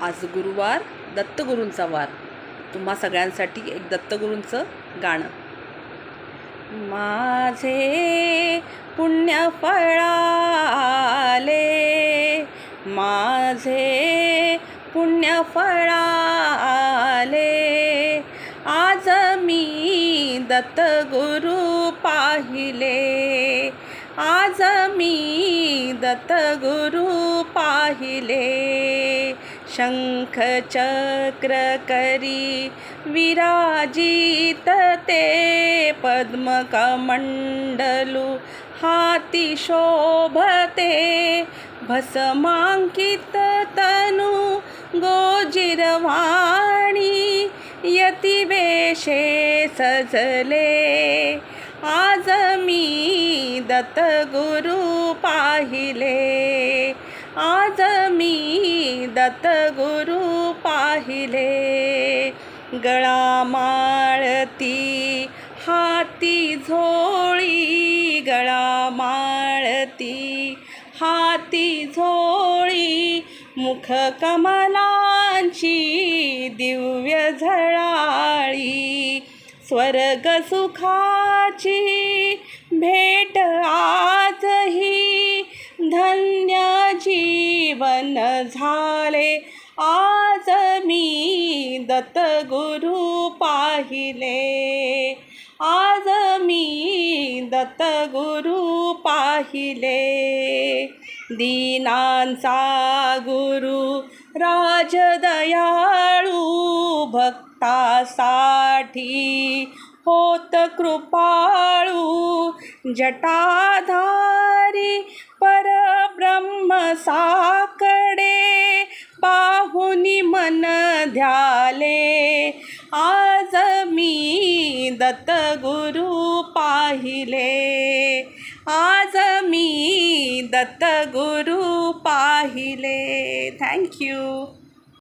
आज गुरुवार, दत्तगुरूंचा वार. तुम्हा सगळ्यांसाठी एक दत्तगुरूंचं गाणं. माझे पुण्य फळाले, माझे पुण्य फळाले, आज मी दत्तगुरू पाहिले, आज मी दत्तगुरू पाहिले. शंख चक्र करी विराजित ते, पद्मकमंडलू हाती शोभते, भस्मांकित तनु गोजिरवाणी, यतिवेशे सजले, आज मी दत्तगुरू पाहिले, आज मी दत्तगुरू पाहिले. गळा माळती हाती झोळी, गळा माळती हाती झोळी, मुख कमलांची दिव्य झळाळी, स्वर्ग सुखाची भेट आजही, धन्य जीवन झाले, आज मी दत्तगुरू पाहिले, आज मी दत्तगुरू पाहिले. दीनांचा गुरु राजदयाळू, भक्तासाठी होत कृपाळू, जटाधारी परब्रह्म साकडे, पाहुनी मन ध्याले, आज मी दत्तगुरू पाहिले, आज मी दत्तगुरू पाहिले. थँक्यू.